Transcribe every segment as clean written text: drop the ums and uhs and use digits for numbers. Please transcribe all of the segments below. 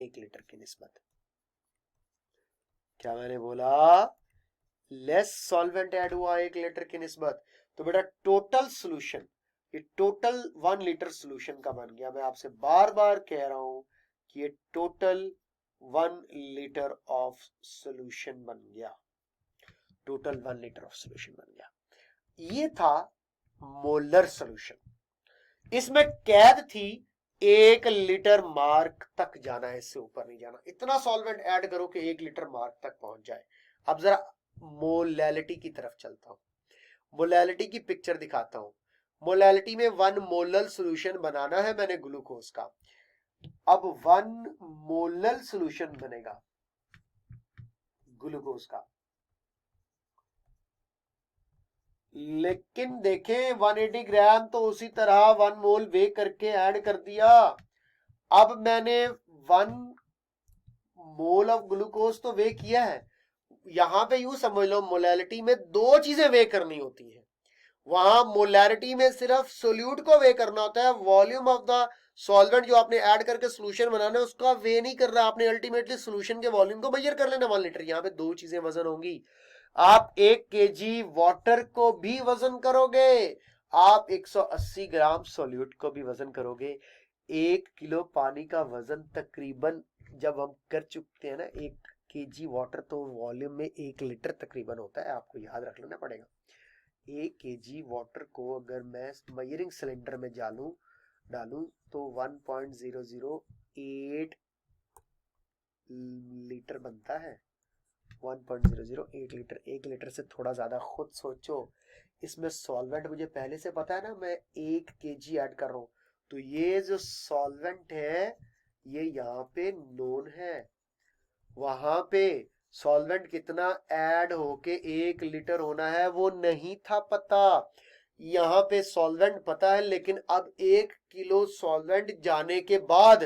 1 litre की निस्बत। क्या मैंने बोला? लेस सॉल्वेंट ऐड हुआ 1 लीटर की निस्बत, तो बेटा टोटल सोल्यूशन, ये टोटल 1 लीटर सोल्यूशन का बन गया। मैं आपसे बार बार कह रहा हूं कि ये टोटल 1 लीटर ऑफ सोल्यूशन बन गया, टोटल 1 लीटर ऑफ सोल्यूशन बन गया। ये था मोलर सोल्यूशन। इसमें कैद थी 1 लीटर मार्क तक जाना है, इससे ऊपर नहीं जाना। इतना सॉल्वेंट ऐड करो कि 1 लीटर मार्क तक पहुंच जाए। अब जरा मोलैलिटी की तरफ चलता हूं, मोलैलिटी की पिक्चर दिखाता हूं। मोलैलिटी में 1 मोलल सोल्यूशन बनाना है मैंने ग्लूकोज का। अब 1 मोलल सोल्यूशन बनेगा ग्लूकोज का, लेकिन देखें 180 ग्राम तो उसी तरह 1 मोल वे करके ऐड कर दिया। अब मैंने 1 मोल ऑफ ग्लूकोज तो वे किया है। यहां पे यूं समझ लो, मोलैलिटी में 2 चीजें वे करनी होती है। वहां मोलैरिटी में सिर्फ सोल्यूट को वे करना होता है, वॉल्यूम ऑफ द सॉल्वेंट जो आपने ऐड करके सोल्यूशन बनाना है उसका वे नहीं कर रहा आपने, अल्टीमेटली सोल्यूशन के वॉल्यूम को मेजर कर लेना 1 लीटर। यहां पे 2 चीजें वजन होंगी। आप 1 केजी वाटर को भी वजन करोगे, आप 180 ग्राम सोल्यूट को भी वजन करोगे। 1 किलो पानी का वजन तकरीबन जब हम कर चुकते हैं ना 1 केजी वाटर, तो वॉल्यूम में 1 लीटर तकरीबन होता है, आपको याद रख लेना पड़ेगा। 1 केजी वाटर को अगर मैं मयरिंग सिलेंडर में डालूं तो 1.008 लीटर बनता है। 1.008 लीटर, 1 लीटर से थोड़ा ज्यादा। खुद सोचो, इसमें सॉल्वेंट मुझे पहले से पता है ना, मैं 1 केजी ऐड कर रहा हूं, तो ये जो सॉल्वेंट है ये यहाँ पे नोन है। वहां पे सॉल्वेंट कितना ऐड होके 1 लीटर होना है वो नहीं था पता। यहां पे सॉल्वेंट पता है, लेकिन अब 1 किलो सॉल्वेंट जाने के बाद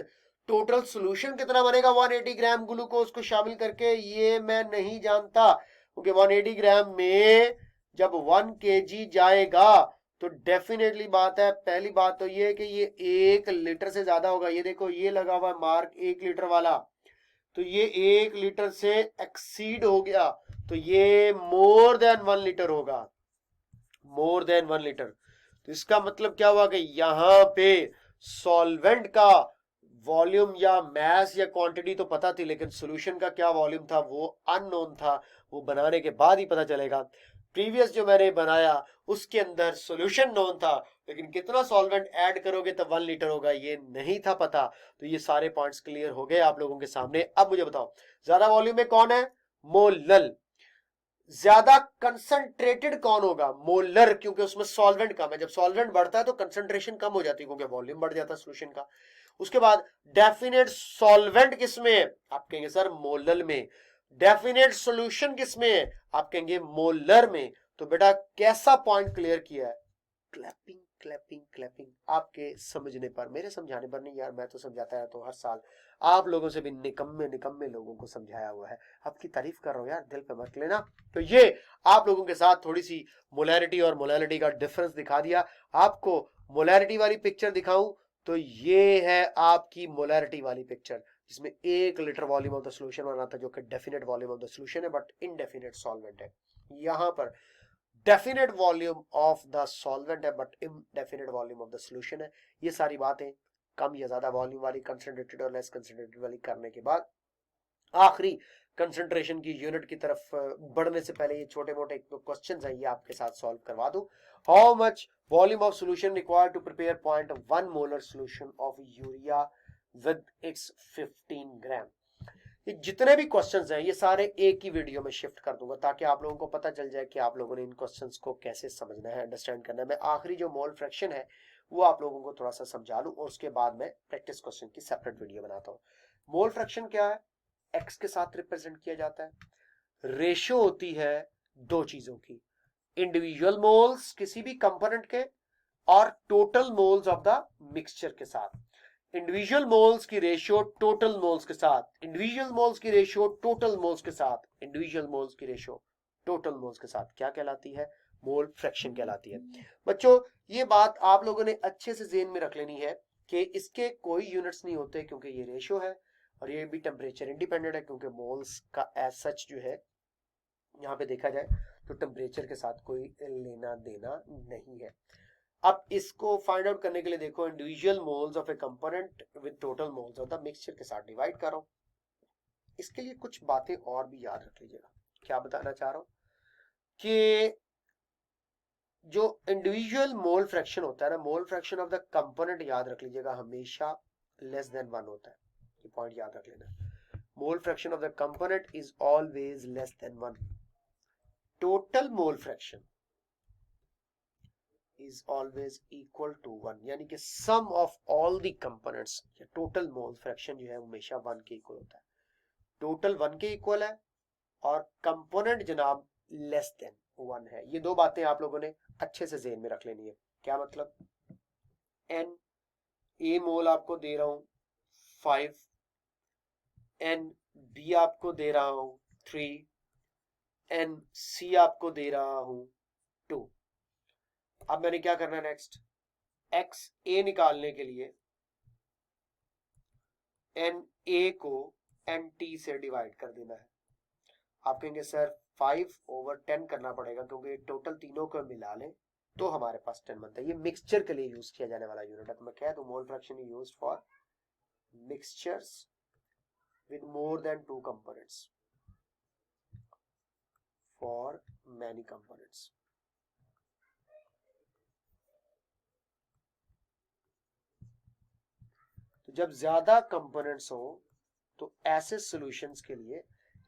टोटल सॉल्यूशन कितना बनेगा 180 ग्राम ग्लूकोज को शामिल करके, ये मैं नहीं जानता। क्योंकि 180 ग्राम में जब 1 केजी जाएगा तो डेफिनेटली बात है, पहली बात तो ये है कि ये 1 लीटर से ज्यादा होगा। ये देखो ये लगा हुआ है मार्क 1 लीटर वाला, तो ये 1 लीटर से एक्सीड हो गया, तो ये मोर देन 1 लीटर होगा, मोर देन 1 लीटर। तो इसका मतलब क्या हुआ कि यहां पे सॉल्वेंट का वॉल्यूम या मैस या क्वांटिटी तो पता थी, लेकिन सॉल्यूशन का क्या वॉल्यूम था वो अननोन था। वो बनाने के बाद ही पता चलेगा। प्रीवियस जो मैंने बनाया उसके अंदर सॉल्यूशन नोन था, लेकिन कितना सॉल्वेंट ऐड करोगे तब 1 लीटर होगा ये नहीं था पता। तो ये सारे पॉइंट्स क्लियर हो गए आप लोगों के सामने। अब मुझे बताओ ज्यादा वॉल्यूम में कौन है? मोलल। ज्यादा कंसंट्रेटेड कौन होगा? मोलर, क्योंकि उसमें सॉल्वेंट कम है। जब सॉल्वेंट बढ़ता है तो कंसंट्रेशन कम हो जाती है क्योंकि वॉल्यूम बढ़ जाता है सोल्यूशन का। उसके बाद डेफिनेट सॉल्वेंट किसमें? आप कहेंगे सर मोलल में। डेफिनेट सॉल्यूशन किसमें? आप कहेंगे मोलर में। तो बेटा कैसा पॉइंट क्लियर किया है? Clapping clapping clapping. आपके समझने पर, मेरे समझाने पर नहीं यार, मैं तो समझाता है तो हर साल आप लोगों से भी निकम्मे निकम्मे लोगों को समझाया हुआ है। आपकी तारीफ कर रहा हूं यार, दिल पे मत लेना। तो ये आप लोगों के साथ थोड़ी सी मोलैरिटी और मोलैलिटी का डिफरेंस दिखा दिया। आपको मोलैरिटी वाली पिक्चर दिखाऊं तो ये है आपकी मोलैरिटी वाली पिक्चर, जिसमें 1 litre volume of the solution बना था, जो कि definite volume of the solution है बट इनडेफिनेट सॉल्वेंट है। यहां पर definite volume of the solvent है but indefinite volume of the solution है। ये सारी बातें कम या ज्यादा वॉल्यूम वाली, कंसंट्रेटेड और लेस कंसंट्रेटेड वाली करने के बाद आखिरी कंसंट्रेशन की यूनिट की तरफ बढ़ने से पहले ये छोटे मोटे क्वेश्चन हैं, ये आपके साथ सॉल्व करवा दूं। How much volume of solution required to prepare 0.1 molar solution of urea with its 15 gram. ये जितने भी क्वेश्चंस हैं ये सारे एक ही वीडियो में शिफ्ट कर दूंगा, ताकि आप लोगों को पता चल जाए कि आप लोगों ने इन क्वेश्चंस को कैसे समझना है, अंडरस्टैंड करना है। मैं आखिरी जो मोल फ्रैक्शन है वो आप लोगों को थोड़ा सा समझा लूं और उसके बाद मैं प्रैक्टिस क्वेश्चन की सेपरेट वीडियो बनाता हूं। मोल फ्रैक्शन क्या है? एक्स के साथ रिप्रेजेंट किया जाता है। रेशियो होती है 2 चीजों की, इंडिविजुअल मोल्स किसी भी कंपोनेंट के और total moles of the mixture के साथ। इंडिविजुअल मोल्स की रेशियो टोटल मोल्स के साथ, इंडिविजुअल मोल्स की रेशियो टोटल मोल्स के साथ, इंडिविजुअल मोल्स की रेशियो टोटल मोल्स के साथ क्या कहलाती है? मोल फ्रैक्शन कहलाती है। बच्चों ये बात आप लोगों ने अच्छे से जेहन में रख लेनी है कि इसके कोई यूनिट्स नहीं होते क्योंकि ये रेशियो है। और ये भी टेम्परेचर इंडिपेंडेंट है क्योंकि मोल्स का एज सच जो है यहाँ पे देखा जाए तो टेम्परेचर के साथ कोई लेना देना नहीं है। अब इसको फाइंड आउट करने के लिए देखो individual moles of A component with total moles of the mixture के साथ डिवाइड करो। इसके लिए कुछ बातें और भी याद रख लीजिएगा। क्या बताना चाह रहा हूं कि जो इंडिविजुअल मोल फ्रैक्शन होता है ना, मोल फ्रैक्शन ऑफ द कंपोनेंट याद रख लीजिएगा हमेशा लेस देन 1 होता है। ये पॉइंट याद रख लेना। Mole fraction of the component is always less than 1। Total mole fraction is always equal to 1, यानी कि sum of all the components या टोटल मोल फ्रैक्शन जो है हमेशा 1 के इक्वल होता है। टोटल 1 के इक्वल है और कंपोनेंट जनाब लेस देन 1 है। ये दो बातें आप लोगों ने अच्छे से ज़हन में रख लेनी है। क्या मतलब, एन ए मोल आपको दे रहा हूं 5, एन बी आपको दे रहा हूं 3, एन सी आपको दे रहा हूं 2। अब मैंने क्या करना है नेक्स्ट, एक्स ए निकालने के लिए एन ए को एन टी से डिवाइड कर देना है। आप कहेंगे सर 5/10 करना पड़ेगा क्योंकि टोटल तीनों को मिला लें तो हमारे पास 10 बनता है। ये मिक्सचर के लिए यूज किया जाने वाला यूनिट है। तो मैं कह दूं मोल fraction is used for mixtures with more than 2 components, for many components. तो जब ज्यादा कंपोनेंट्स हो तो ऐसे सॉल्यूशंस के लिए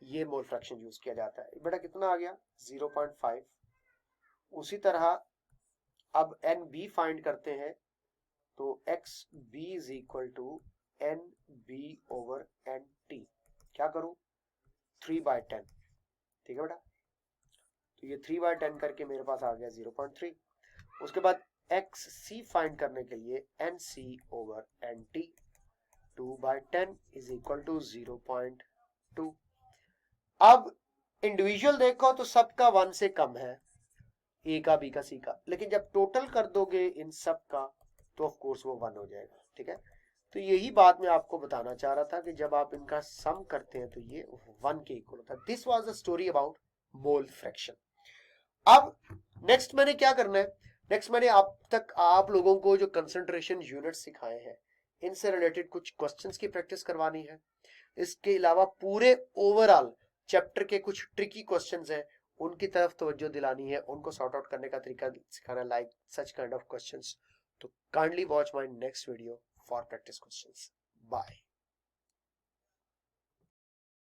ये मोल फ्रैक्शन यूज किया जाता है। बेटा कितना आ गया 0.5। उसी तरह अब एन बी फाइंड करते हैं तो X B is equal to N B over N T. क्या करूं 3/10, ठीक है बेटा। तो ये 3/10 करके मेरे पास आ गया 0.3। उसके बाद एक्स सी फाइंड करने के लिए N C over N T 2/10 is equal to 0.2। अब इंडिविजुअल देखो तो सबका 1 से कम है, ए का बी का सी का, लेकिन जब टोटल कर दोगे इन सब का तो ऑफ कोर्स वो 1 हो जाएगा, ठीक है। तो यही बात मैं आपको बताना चाह रहा था कि जब आप इनका सम करते हैं तो ये 1 के इक्वल होता है। This was the story about mole fraction. अब नेक्स्ट मैंने क्या करना है, नेक्स्ट मैंने अब तक आप लोगों को जो कंसंट्रेशन यूनिट सिखाए हैं इनसे रिलेटेड कुछ क्वेश्चंस की प्रैक्टिस करवानी है। इसके अलावा पूरे ओवरऑल चैप्टर के कुछ ट्रिकी क्वेश्चंस हैं उनकी तरफ तवज्जो दिलानी है, उनको सॉर्ट आउट करने का तरीका सिखाना, like such kind of questions. तो kindly watch my next video for practice questions. Bye.